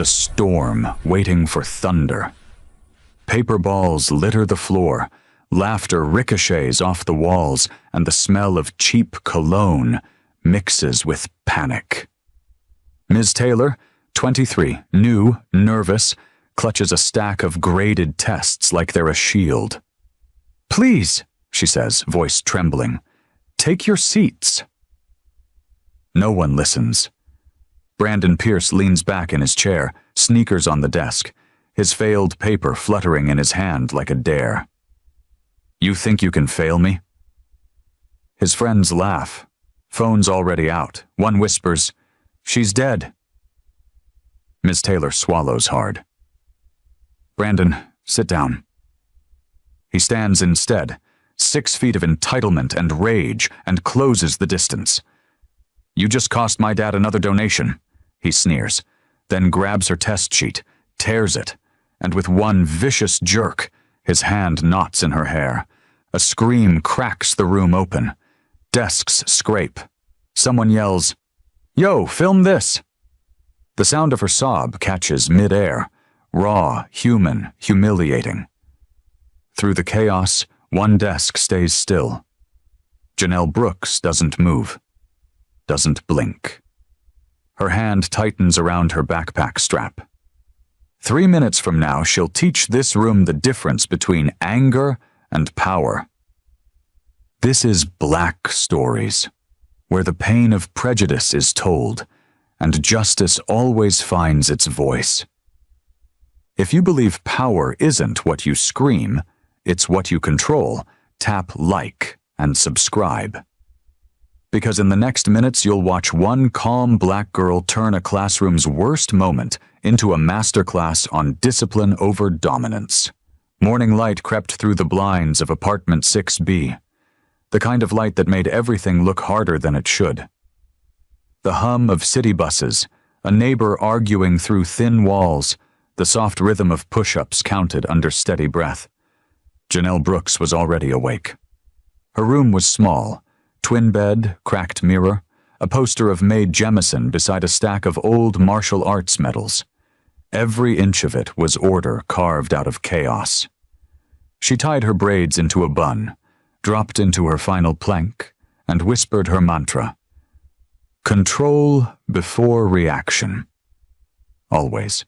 A storm waiting for thunder. Paper balls litter the floor, laughter ricochets off the walls, and the smell of cheap cologne mixes with panic. Ms. Taylor, 23, new, nervous, clutches a stack of graded tests like they're a shield. "Please," she says, voice trembling, "take your seats." No one listens. Brandon Pierce leans back in his chair, sneakers on the desk, his failed paper fluttering in his hand like a dare. "You think you can fail me?" His friends laugh. Phone's already out. One whispers, "She's dead." Miss Taylor swallows hard. "Brandon, sit down." He stands instead, 6 feet of entitlement and rage, and closes the distance. "You just cost my dad another donation," he sneers, then grabs her test sheet, tears it, and with one vicious jerk, his hand knots in her hair. A scream cracks the room open. Desks scrape. Someone yells, "Yo, film this!" The sound of her sob catches mid-air, raw, human, humiliating. Through the chaos, one desk stays still. Janelle Brooks doesn't move, doesn't blink. Her hand tightens around her backpack strap. 3 minutes from now, she'll teach this room the difference between anger and power. This is Black Stories, where the pain of prejudice is told, and justice always finds its voice. If you believe power isn't what you scream, it's what you control, tap like and subscribe. Because in the next minutes you'll watch one calm black girl turn a classroom's worst moment into a masterclass on discipline over dominance. Morning light crept through the blinds of apartment 6B, the kind of light that made everything look harder than it should. The hum of city buses, a neighbor arguing through thin walls, the soft rhythm of push-ups counted under steady breath. Janelle Brooks was already awake. Her room was small, twin bed, cracked mirror, a poster of Mae Jemison beside a stack of old martial arts medals. Every inch of it was order carved out of chaos. She tied her braids into a bun, dropped into her final plank, and whispered her mantra. Control before reaction. Always.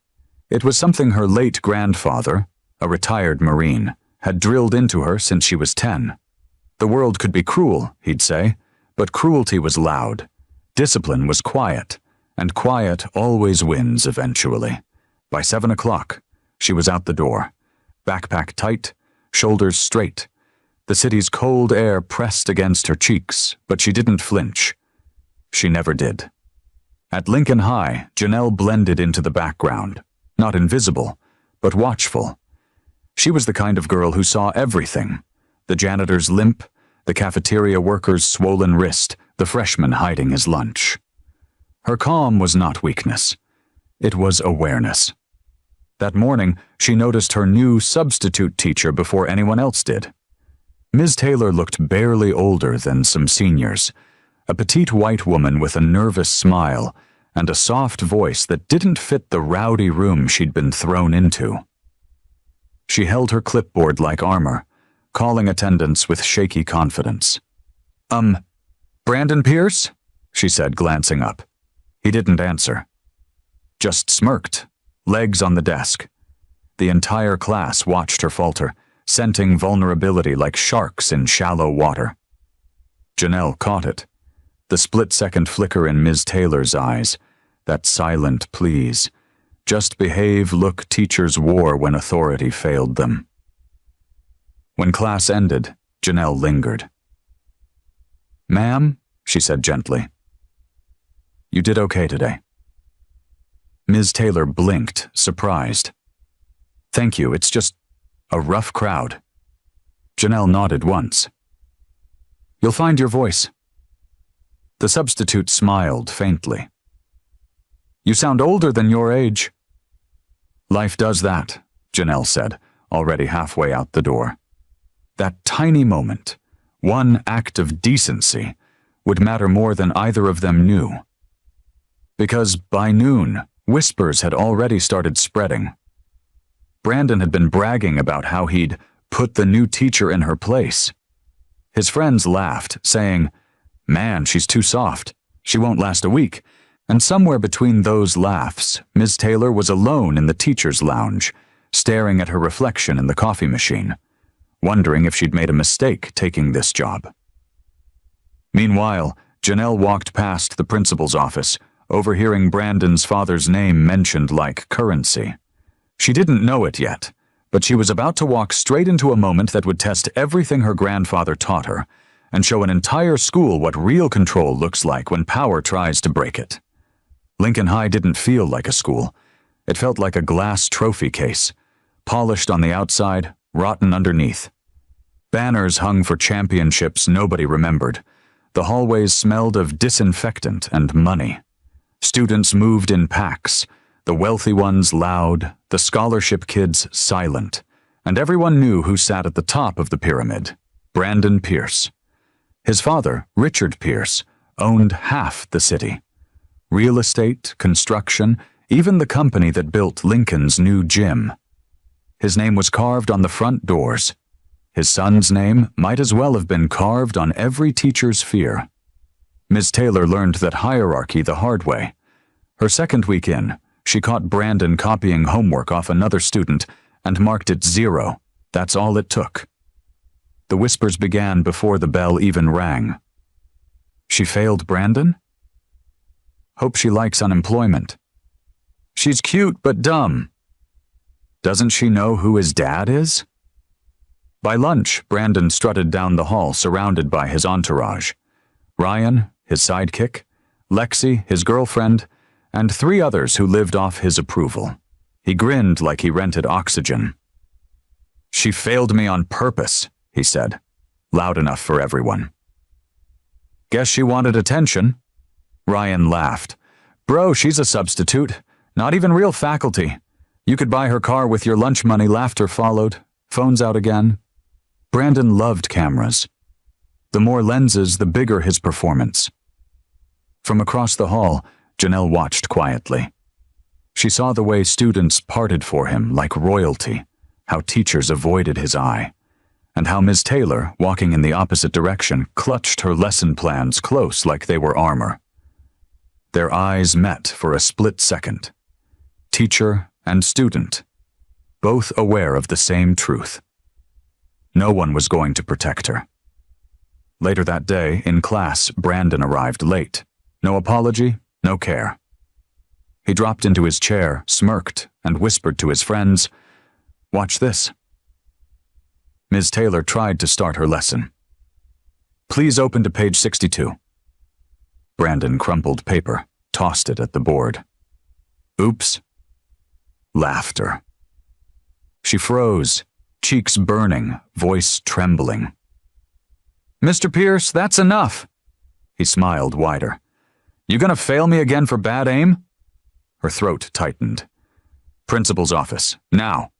It was something her late grandfather, a retired Marine, had drilled into her since she was 10. The world could be cruel, he'd say, but cruelty was loud. Discipline was quiet, and quiet always wins eventually. By 7 o'clock, she was out the door, backpack tight, shoulders straight. The city's cold air pressed against her cheeks, but she didn't flinch. She never did. At Lincoln High, Janelle blended into the background, not invisible, but watchful. She was the kind of girl who saw everything. The janitor's limp, the cafeteria worker's swollen wrist, the freshman hiding his lunch. Her calm was not weakness. It was awareness. That morning, she noticed her new substitute teacher before anyone else did. Ms. Taylor looked barely older than some seniors, a petite white woman with a nervous smile and a soft voice that didn't fit the rowdy room she'd been thrown into. She held her clipboard like armor, calling attendance with shaky confidence. Brandon Pierce?" she said, glancing up. He didn't answer. Just smirked, legs on the desk. The entire class watched her falter, scenting vulnerability like sharks in shallow water. Janelle caught it. The split-second flicker in Ms. Taylor's eyes, that silent please. Just behave look teachers wore when authority failed them. When class ended, Janelle lingered. "Ma'am," she said gently, "you did okay today." Ms. Taylor blinked, surprised. "Thank you, it's just a rough crowd." Janelle nodded once. "You'll find your voice." The substitute smiled faintly. "You sound older than your age." "Life does that," Janelle said, already halfway out the door. That tiny moment, one act of decency, would matter more than either of them knew. Because by noon, whispers had already started spreading. Brandon had been bragging about how he'd put the new teacher in her place. His friends laughed, saying, "Man, she's too soft. She won't last a week." And somewhere between those laughs, Ms. Taylor was alone in the teacher's lounge, staring at her reflection in the coffee machine, wondering if she'd made a mistake taking this job. Meanwhile, Janelle walked past the principal's office, overhearing Brandon's father's name mentioned like currency. She didn't know it yet, but she was about to walk straight into a moment that would test everything her grandfather taught her and show an entire school what real control looks like when power tries to break it. Lincoln High didn't feel like a school. It felt like a glass trophy case, polished on the outside, rotten underneath. Banners hung for championships nobody remembered. The hallways smelled of disinfectant and money. Students moved in packs, the wealthy ones loud, the scholarship kids silent, and everyone knew who sat at the top of the pyramid: Brandon Pierce. His father, Richard Pierce, owned half the city. Real estate, construction, even the company that built Lincoln's new gym. His name was carved on the front doors. His son's name might as well have been carved on every teacher's fear. Ms. Taylor learned that hierarchy the hard way. Her second week in, she caught Brandon copying homework off another student and marked it 0. That's all it took. The whispers began before the bell even rang. She failed Brandon? Hope she likes unemployment. She's cute but dumb. Doesn't she know who his dad is? By lunch, Brandon strutted down the hall surrounded by his entourage. Ryan, his sidekick, Lexi, his girlfriend, and 3 others who lived off his approval. He grinned like he rented oxygen. "She failed me on purpose," he said, loud enough for everyone. "Guess she wanted attention." Ryan laughed. "Bro, she's a substitute. Not even real faculty. You could buy her car with your lunch money." Laughter followed. Phones out again. Brandon loved cameras. The more lenses, the bigger his performance. From across the hall, Janelle watched quietly. She saw the way students parted for him like royalty, how teachers avoided his eye, and how Ms. Taylor, walking in the opposite direction, clutched her lesson plans close like they were armor. Their eyes met for a split second. Teacher and student, both aware of the same truth. No one was going to protect her. Later that day, in class, Brandon arrived late. No apology, no care. He dropped into his chair, smirked, and whispered to his friends, "Watch this." Ms. Taylor tried to start her lesson. "Please open to page 62. Brandon crumpled paper, tossed it at the board. "Oops." Laughter. She froze, cheeks burning, voice trembling. "Mr. Pierce, that's enough." He smiled wider. "You gonna fail me again for bad aim?" Her throat tightened. "Principal's office, now."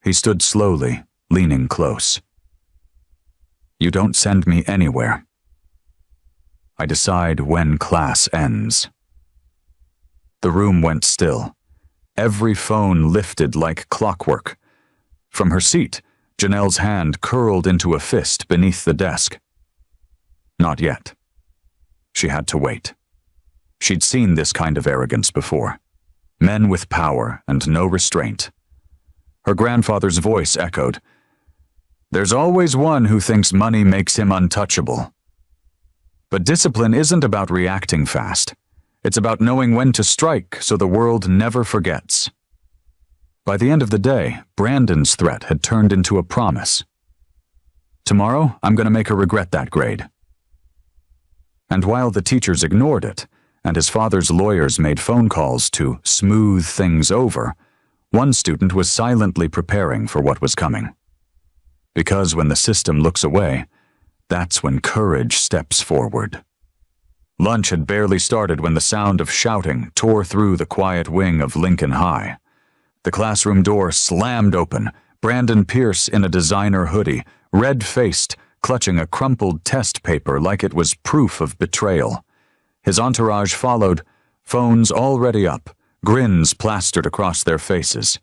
He stood slowly, leaning close. "You don't send me anywhere. I decide when class ends." The room went still. Every phone lifted like clockwork. From her seat, Janelle's hand curled into a fist beneath the desk. Not yet. She had to wait. She'd seen this kind of arrogance before. Men with power and no restraint. Her grandfather's voice echoed, "There's always one who thinks money makes him untouchable." But discipline isn't about reacting fast. It's about knowing when to strike so the world never forgets. By the end of the day, Brandon's threat had turned into a promise. "Tomorrow, I'm going to make her regret that grade." And while the teachers ignored it, and his father's lawyers made phone calls to smooth things over, one student was silently preparing for what was coming. Because when the system looks away, that's when courage steps forward. Lunch had barely started when the sound of shouting tore through the quiet wing of Lincoln High. The classroom door slammed open, Brandon Pierce in a designer hoodie, red-faced, clutching a crumpled test paper like it was proof of betrayal. His entourage followed, phones already up, Grins plastered across their faces.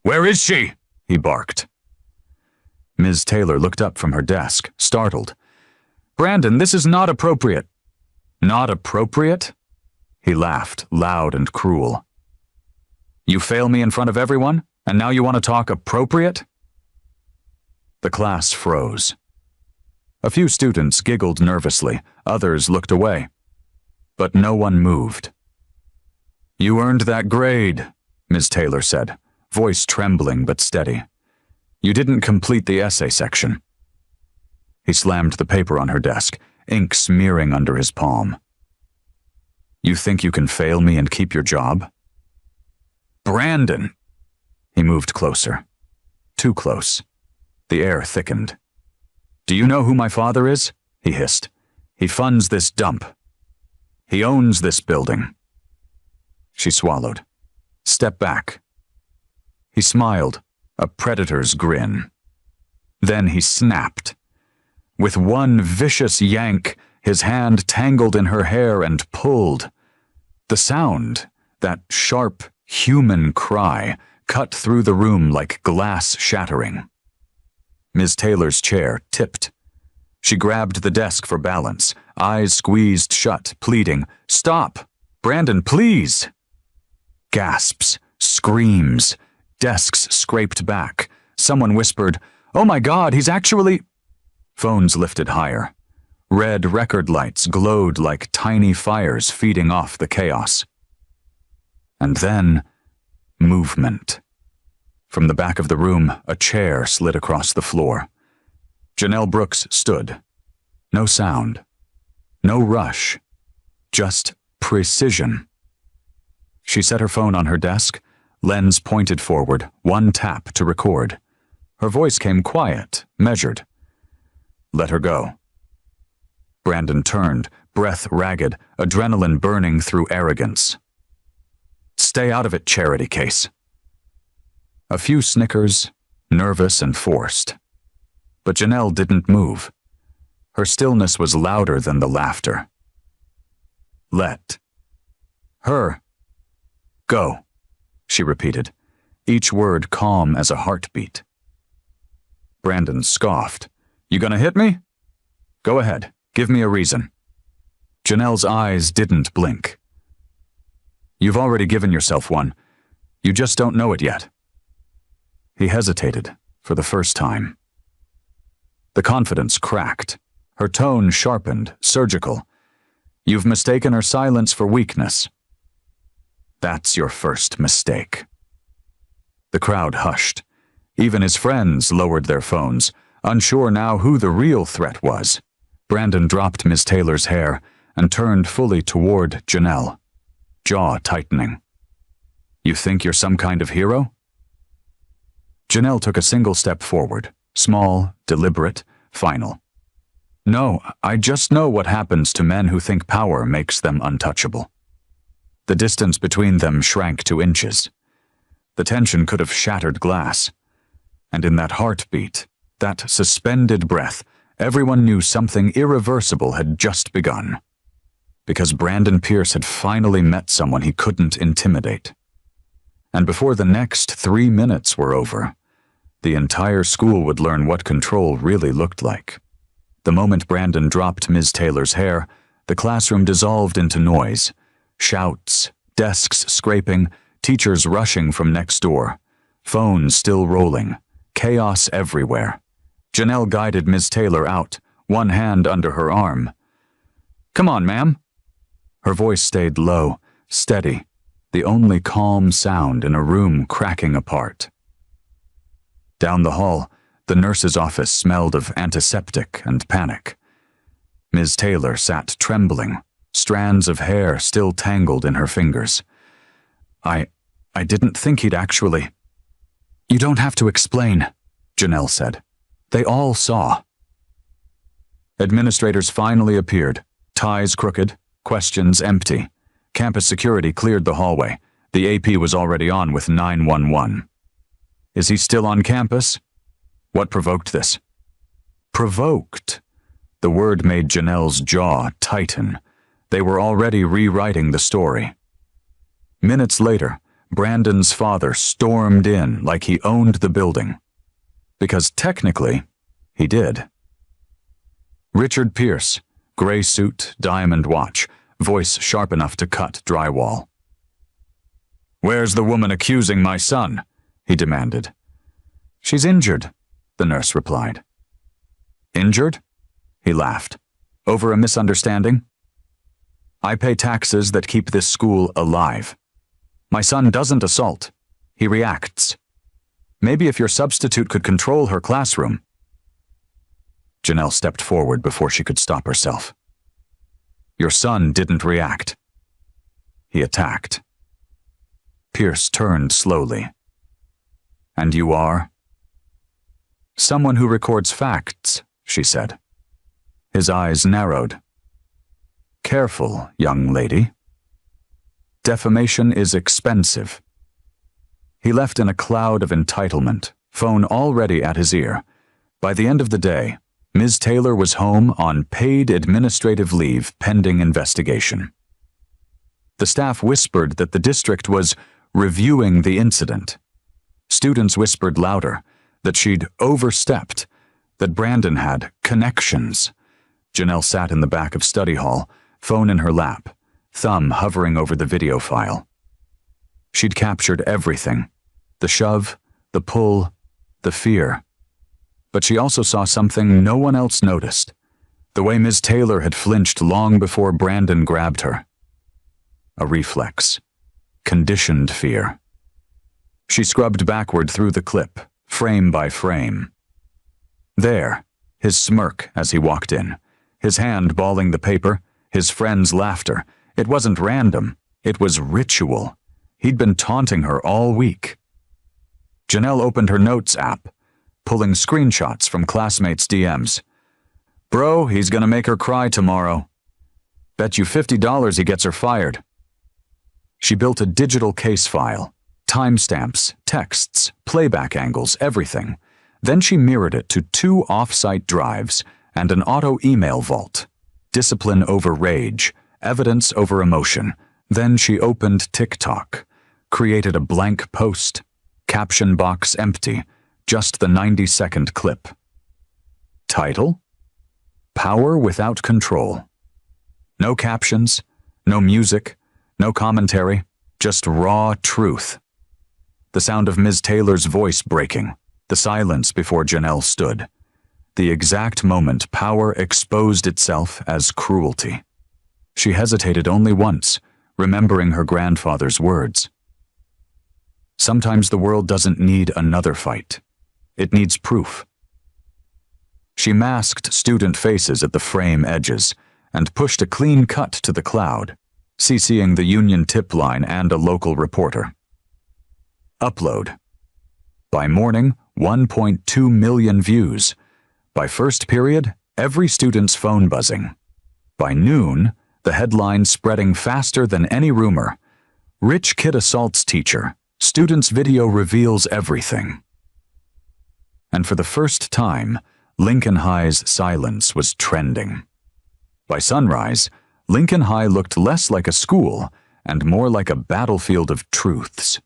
"Where is she?" he barked. Ms. Taylor looked up from her desk, startled. "Brandon, this is not appropriate." "Not appropriate?" He laughed, loud and cruel. "You fail me in front of everyone, and now you want to talk appropriate?" The class froze. A few students giggled nervously, others looked away. But no one moved. "You earned that grade," Ms. Taylor said, voice trembling but steady. "You didn't complete the essay section." He slammed the paper on her desk, ink smearing under his palm. "You think you can fail me and keep your job?" "Brandon!" He moved closer. Too close. The air thickened. "Do you know who my father is?" he hissed. "He funds this dump. He owns this building." She swallowed. "Step back." He smiled, a predator's grin. Then he snapped. With one vicious yank, his hand tangled in her hair and pulled. The sound, that sharp, human cry, cut through the room like glass shattering. Ms. Taylor's chair tipped. She grabbed the desk for balance, eyes squeezed shut, pleading, "Stop! Brandon, please!" Gasps, screams, desks scraped back. Someone whispered, "Oh my God, he's actually—" Phones lifted higher. Red record lights glowed like tiny fires feeding off the chaos. And then, movement. From the back of the room, a chair slid across the floor. Janelle Brooks stood. No sound. No rush. Just precision. She set her phone on her desk, lens pointed forward, one tap to record. Her voice came quiet, measured. "Let her go." Brandon turned, breath ragged, adrenaline burning through arrogance. "Stay out of it, Charity Case." A few snickers, nervous and forced. But Janelle didn't move. Her stillness was louder than the laughter. "Let her go," she repeated, each word calm as a heartbeat. Brandon scoffed. "You gonna hit me? Go ahead, give me a reason." Janelle's eyes didn't blink. "You've already given yourself one. You just don't know it yet." He hesitated, for the first time. The confidence cracked. Her tone sharpened, surgical. "You've mistaken her silence for weakness." "That's your first mistake." The crowd hushed. Even his friends lowered their phones, unsure now who the real threat was. Brandon dropped Ms. Taylor's hair and turned fully toward Janelle, jaw tightening. "You think you're some kind of hero?" Janelle took a single step forward, small, deliberate, final. "No, I just know what happens to men who think power makes them untouchable." The distance between them shrank to inches. The tension could have shattered glass. And in that heartbeat, that suspended breath, everyone knew something irreversible had just begun. Because Brandon Pierce had finally met someone he couldn't intimidate. And before the next 3 minutes were over, the entire school would learn what control really looked like. The moment Brandon dropped Ms. Taylor's hair, the classroom dissolved into noise. Shouts, desks scraping, teachers rushing from next door, phones still rolling, chaos everywhere. Janelle guided Ms. Taylor out, one hand under her arm. "Come on, ma'am." Her voice stayed low, steady, the only calm sound in a room cracking apart. Down the hall, the nurse's office smelled of antiseptic and panic. Ms. Taylor sat trembling, strands of hair still tangled in her fingers. I didn't think he'd actually—" "You don't have to explain," Janelle said. "They all saw." Administrators finally appeared, ties crooked, questions empty. Campus security cleared the hallway. The AP was already on with 911. "Is he still on campus?" What provoked this? Provoked. The word made Janelle's jaw tighten. They were already rewriting the story. Minutes later, Brandon's father stormed in like he owned the building. Because technically, he did. Richard Pierce, gray suit, diamond watch, voice sharp enough to cut drywall. "Where's the woman accusing my son?" he demanded. "She's injured," the nurse replied. "Injured?" He laughed. "Over a misunderstanding? I pay taxes that keep this school alive. My son doesn't assault. He reacts. Maybe if your substitute could control her classroom." Janelle stepped forward before she could stop herself. "Your son didn't react. He attacked." Pierce turned slowly. "And you are?" "Someone who records facts," she said. His eyes narrowed. "Careful, young lady. Defamation is expensive." He left in a cloud of entitlement, phone already at his ear. By the end of the day, Ms. Taylor was home on paid administrative leave pending investigation. The staff whispered that the district was reviewing the incident. Students whispered louder that she'd overstepped, that Brandon had connections. Janelle sat in the back of study hall, phone in her lap, thumb hovering over the video file. She'd captured everything, the shove, the pull, the fear. But she also saw something no one else noticed, the way Ms. Taylor had flinched long before Brandon grabbed her. A reflex. Conditioned fear. She scrubbed backward through the clip, frame by frame. There, his smirk as he walked in, his hand balling the paper, his friend's laughter. It wasn't random, it was ritual. He'd been taunting her all week. Janelle opened her notes app, pulling screenshots from classmates' DMs. "Bro, he's gonna make her cry tomorrow. Bet you $50 he gets her fired." She built a digital case file, timestamps, texts, playback angles, everything. Then she mirrored it to 2 off-site drives and an auto-email vault. Discipline over rage, evidence over emotion. Then she opened TikTok, created a blank post, caption box empty, just the 90-second clip. Title? Power Without Control. No captions, no music, no commentary, just raw truth. The sound of Ms. Taylor's voice breaking, the silence before Janelle stood. The exact moment power exposed itself as cruelty. She hesitated only once, remembering her grandfather's words. Sometimes the world doesn't need another fight. It needs proof. She masked student faces at the frame edges and pushed a clean cut to the cloud, CCing the union tip line and a local reporter. Upload. By morning, 1.2 million views. By first period, every student's phone buzzing. By noon, the headline spreading faster than any rumor. Rich kid assaults teacher. Student's video reveals everything. And for the first time, Lincoln High's silence was trending. By sunrise, Lincoln High looked less like a school and more like a battlefield of truths.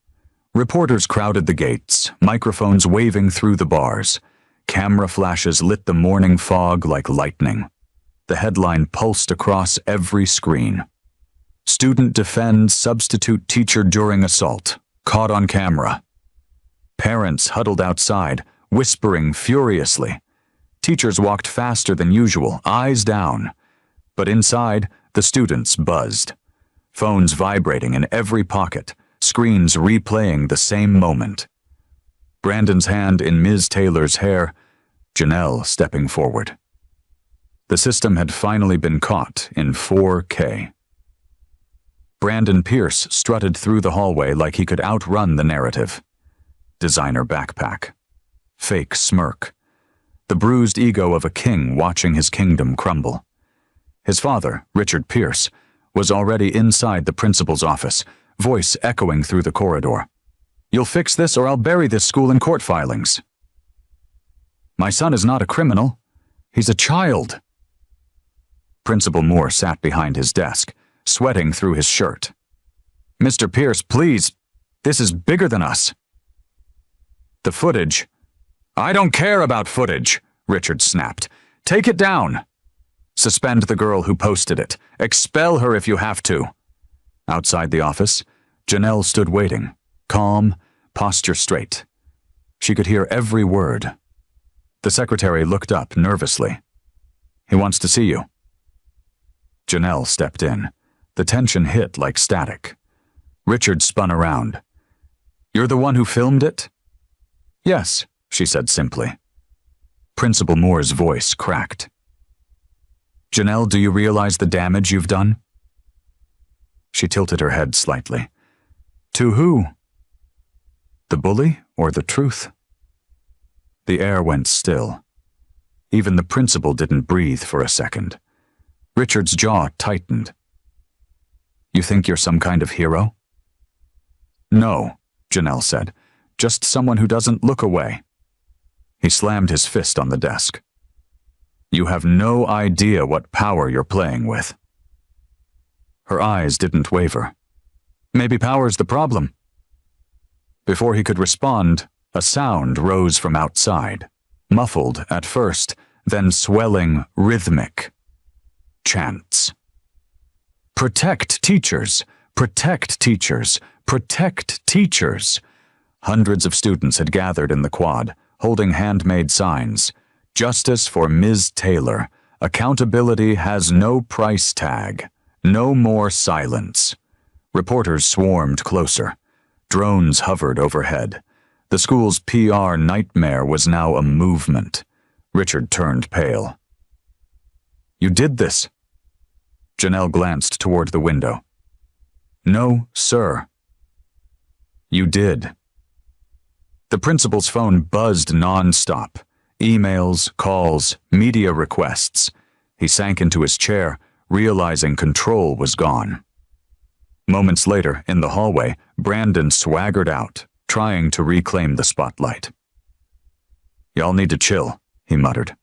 Reporters crowded the gates, microphones waving through the bars. Camera flashes lit the morning fog like lightning. The headline pulsed across every screen. Student defends substitute teacher during assault. Caught on camera. Parents huddled outside, whispering furiously. Teachers walked faster than usual, eyes down. But inside, the students buzzed. Phones vibrating in every pocket, screens replaying the same moment. Brandon's hand in Ms. Taylor's hair, Janelle stepping forward. The system had finally been caught in 4K. Brandon Pierce strutted through the hallway like he could outrun the narrative. Designer backpack. Fake smirk. The bruised ego of a king watching his kingdom crumble. His father, Richard Pierce, was already inside the principal's office, voice echoing through the corridor. "You'll fix this or I'll bury this school in court filings." "My son is not a criminal. He's a child." Principal Moore sat behind his desk, sweating through his shirt. Mr. Pierce, please. This is bigger than us. The footage. I don't care about footage, Richard snapped. Take it down. Suspend the girl who posted it. Expel her if you have to. Outside the office, Janelle stood waiting, calm, posture straight. She could hear every word. The secretary looked up nervously. He wants to see you. Janelle stepped in. The tension hit like static. Richard spun around. You're the one who filmed it? Yes, she said simply. Principal Moore's voice cracked. Janelle, do you realize the damage you've done? She tilted her head slightly. To who? The bully or the truth? The air went still. Even the principal didn't breathe for a second. Richard's jaw tightened. You think you're some kind of hero? No, Janelle said. Just someone who doesn't look away. He slammed his fist on the desk. You have no idea what power you're playing with. Her eyes didn't waver. Maybe power's the problem. Before he could respond, a sound rose from outside, muffled at first, then swelling rhythmic. Chants. Protect teachers! Protect teachers! Protect teachers! Hundreds of students had gathered in the quad, holding handmade signs. Justice for Ms. Taylor. Accountability has no price tag. No more silence. Reporters swarmed closer. Drones hovered overhead. The school's PR nightmare was now a movement. Richard turned pale. You did this? Janelle glanced toward the window. No, sir. You did. The principal's phone buzzed non-stop. Emails, calls, media requests. He sank into his chair, realizing control was gone. Moments later, in the hallway, Brandon swaggered out, trying to reclaim the spotlight. Y'all need to chill, he muttered.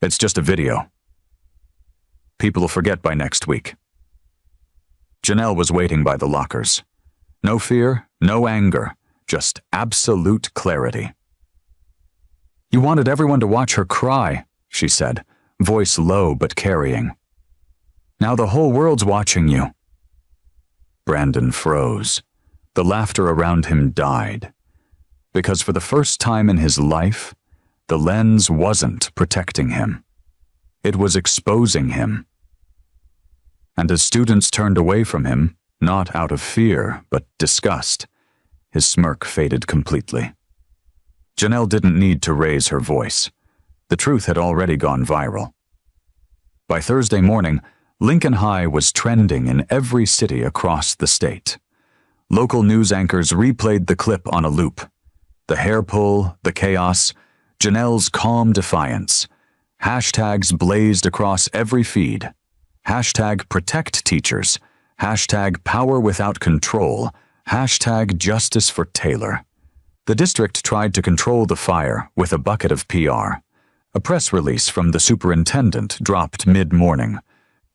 It's just a video. People will forget by next week. Janelle was waiting by the lockers. No fear, no anger, just absolute clarity. You wanted everyone to watch her cry, she said, voice low but carrying. Now the whole world's watching you. Brandon froze. The laughter around him died. Because for the first time in his life, the lens wasn't protecting him. It was exposing him. And as students turned away from him, not out of fear, but disgust, his smirk faded completely. Janelle didn't need to raise her voice. The truth had already gone viral. By Thursday morning, Lincoln High was trending in every city across the state. Local news anchors replayed the clip on a loop. The hair pull, the chaos, Janelle's calm defiance. Hashtags blazed across every feed. Hashtag protect teachers. Hashtag power without control. Hashtag justice for Taylor. The district tried to control the fire with a bucket of PR. A press release from the superintendent dropped mid-morning.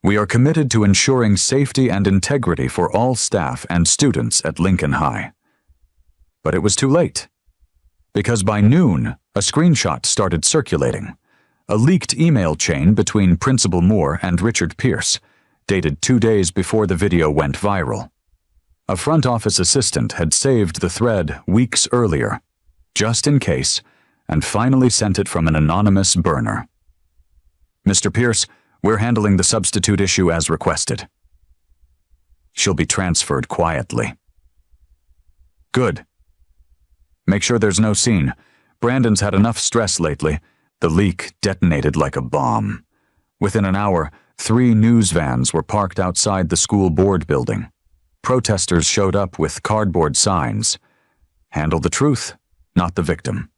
We are committed to ensuring safety and integrity for all staff and students at Lincoln High. But it was too late. Because by noon, a screenshot started circulating. A leaked email chain between Principal Moore and Richard Pierce, dated 2 days before the video went viral. A front office assistant had saved the thread weeks earlier, just in case, and finally sent it from an anonymous burner. Mr. Pierce, we're handling the substitute issue as requested. She'll be transferred quietly. Good. Make sure there's no scene. Brandon's had enough stress lately. The leak detonated like a bomb. Within an hour, 3 news vans were parked outside the school board building. Protesters showed up with cardboard signs. Handle the truth, not the victim.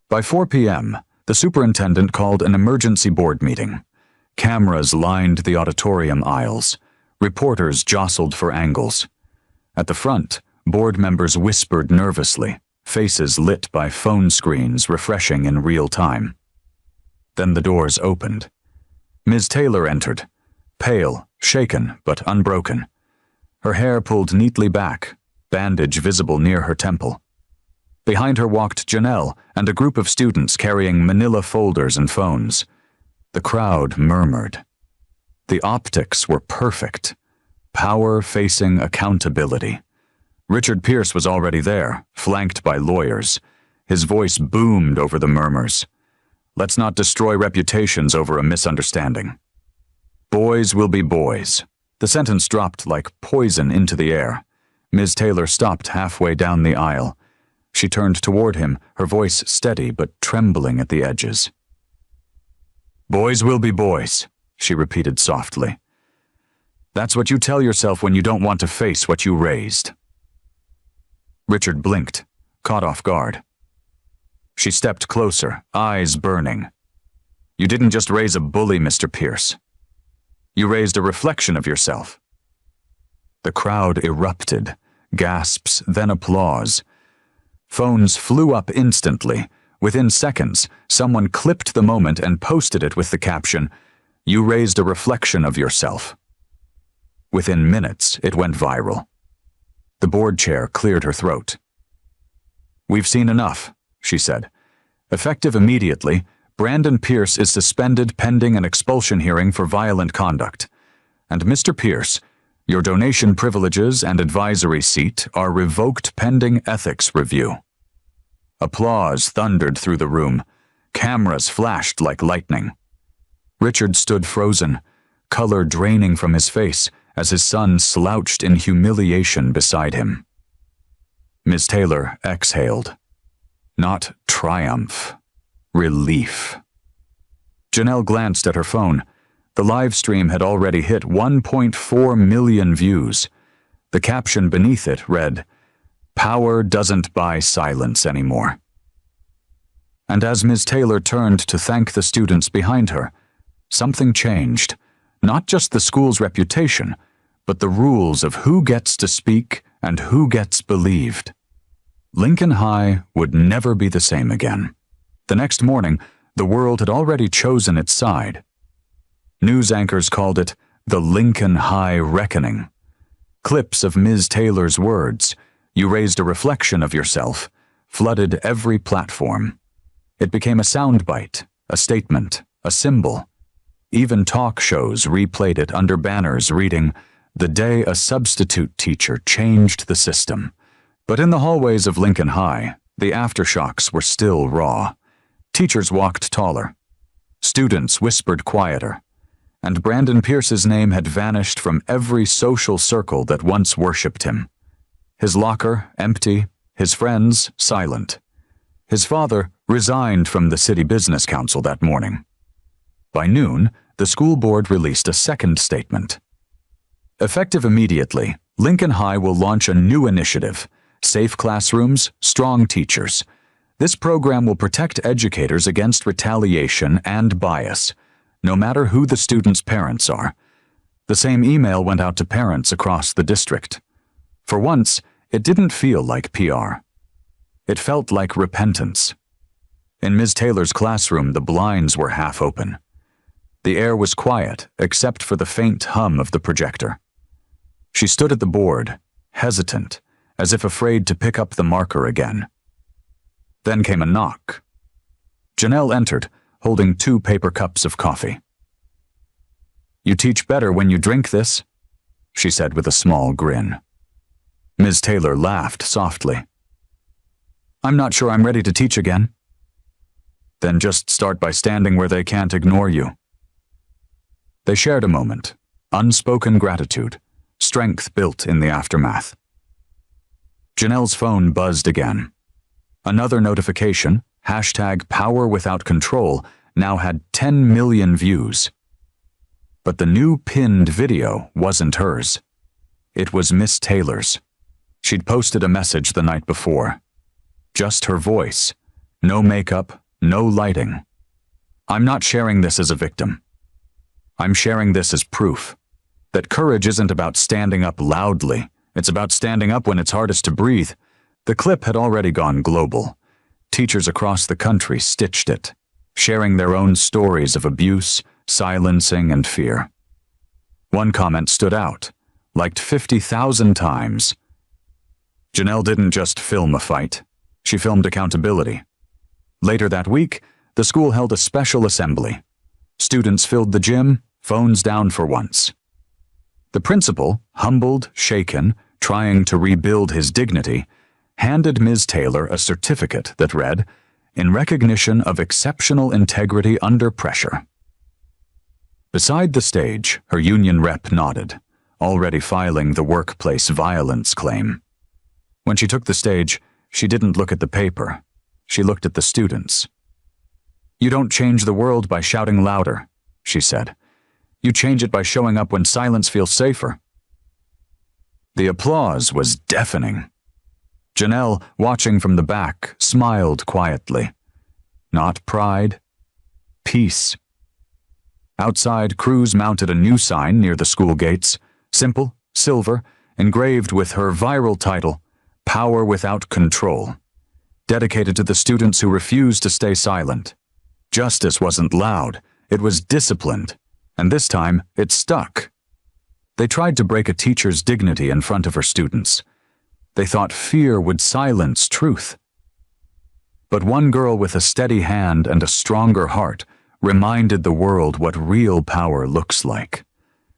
By 4 p.m., the superintendent called an emergency board meeting. Cameras lined the auditorium aisles. Reporters jostled for angles. At the front, board members whispered nervously, faces lit by phone screens refreshing in real time. Then the doors opened. Ms. Taylor entered, pale, shaken, but unbroken. her hair pulled neatly back, bandage visible near her temple. Behind her walked Janelle and a group of students carrying manila folders and phones. The crowd murmured. The optics were perfect. Power facing accountability. Richard Pierce was already there, flanked by lawyers. His voice boomed over the murmurs. Let's not destroy reputations over a misunderstanding. Boys will be boys. The sentence dropped like poison into the air. Ms. Taylor stopped halfway down the aisle. She turned toward him, her voice steady but trembling at the edges. Boys will be boys, she repeated softly. That's what you tell yourself when you don't want to face what you raised. Richard blinked, caught off guard. She stepped closer, eyes burning. You didn't just raise a bully, Mr. Pierce. You raised a reflection of yourself. The crowd erupted, gasps, then applause. Phones flew up instantly. Within seconds, someone clipped the moment and posted it with the caption, "You raised a reflection of yourself." Within minutes, it went viral. The board chair cleared her throat. We've seen enough, she said. Effective immediately, Brandon Pierce is suspended pending an expulsion hearing for violent conduct. And Mr. Pierce, your donation privileges and advisory seat are revoked pending ethics review. Applause thundered through the room. Cameras flashed like lightning. Richard stood frozen, color draining from his face as his son slouched in humiliation beside him. Ms. Taylor exhaled. Not triumph. Relief. Janelle glanced at her phone. The live stream had already hit 1.4 million views. The caption beneath it read, "Power doesn't buy silence anymore." And as Ms. Taylor turned to thank the students behind her, something changed. Not just the school's reputation, but the rules of who gets to speak and who gets believed. Lincoln High would never be the same again. The next morning, the world had already chosen its side. News anchors called it the Lincoln High Reckoning. Clips of Ms. Taylor's words, "You raised a reflection of yourself," flooded every platform. It became a soundbite, a statement, a symbol. Even talk shows replayed it under banners reading, "The day a substitute teacher changed the system." But in the hallways of Lincoln High, the aftershocks were still raw. Teachers walked taller. Students whispered quieter. And Brandon Pierce's name had vanished from every social circle that once worshipped him. His locker empty, his friends silent. His father resigned from the City Business Council that morning. By noon, the school board released a second statement. Effective immediately, Lincoln High will launch a new initiative, Safe Classrooms, Strong Teachers. This program will protect educators against retaliation and bias, no matter who the students' parents are. The same email went out to parents across the district. For once, it didn't feel like PR. It felt like repentance. In Ms. Taylor's classroom, the blinds were half open. The air was quiet, except for the faint hum of the projector. She stood at the board, hesitant, as if afraid to pick up the marker again. Then came a knock. Janelle entered, holding 2 paper cups of coffee. "You teach better when you drink this," she said with a small grin. Ms. Taylor laughed softly. "I'm not sure I'm ready to teach again." "Then just start by standing where they can't ignore you." They shared a moment, unspoken gratitude, strength built in the aftermath. Janelle's phone buzzed again. Another notification, #PowerWithoutControl, now had 10 million views. But the new pinned video wasn't hers. It was Miss Taylor's. She'd posted a message the night before. Just her voice. No makeup, no lighting. "I'm not sharing this as a victim. I'm sharing this as proof that courage isn't about standing up loudly. It's about standing up when it's hardest to breathe." The clip had already gone global. Teachers across the country stitched it, sharing their own stories of abuse, silencing, and fear. One comment stood out. liked 50,000 times. Janelle didn't just film a fight. She filmed accountability. Later that week, the school held a special assembly. Students filled the gym, phones down for once. The principal, humbled, shaken, trying to rebuild his dignity, handed Ms. Taylor a certificate that read, "In recognition of exceptional integrity under pressure." Beside the stage, her union rep nodded, already filing the workplace violence claim. When she took the stage, she didn't look at the paper. She looked at the students. "You don't change the world by shouting louder," she said. "You change it by showing up when silence feels safer." The applause was deafening. Janelle, watching from the back, smiled quietly. Not pride, peace. Outside, crews mounted a new sign near the school gates, simple, silver, engraved with her viral title, "Power Without Control," dedicated to the students who refused to stay silent. Justice wasn't loud, it was disciplined, and this time it stuck. They tried to break a teacher's dignity in front of her students. They thought fear would silence truth. But one girl with a steady hand and a stronger heart reminded the world what real power looks like.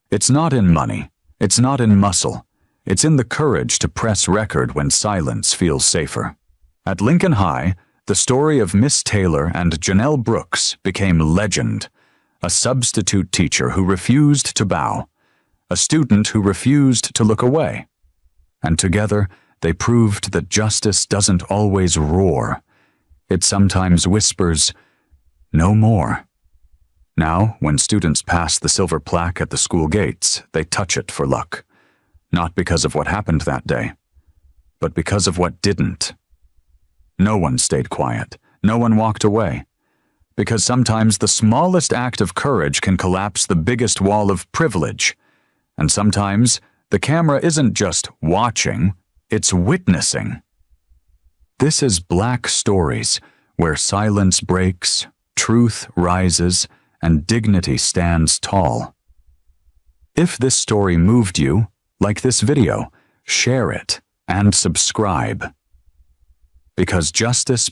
It's not in money, it's not in muscle, it's in the courage to press record when silence feels safer. At Lincoln High, the story of Miss Taylor and Janelle Brooks became legend. A substitute teacher who refused to bow, a student who refused to look away. And together, they proved that justice doesn't always roar. It sometimes whispers, "No more." Now, when students pass the silver plaque at the school gates, they touch it for luck. Not because of what happened that day, but because of what didn't. No one stayed quiet. No one walked away. Because sometimes the smallest act of courage can collapse the biggest wall of privilege. And sometimes the camera isn't just watching, it's witnessing. This is Black Stories, where silence breaks, truth rises, and dignity stands tall. If this story moved you, like this video, share it and subscribe. Because justice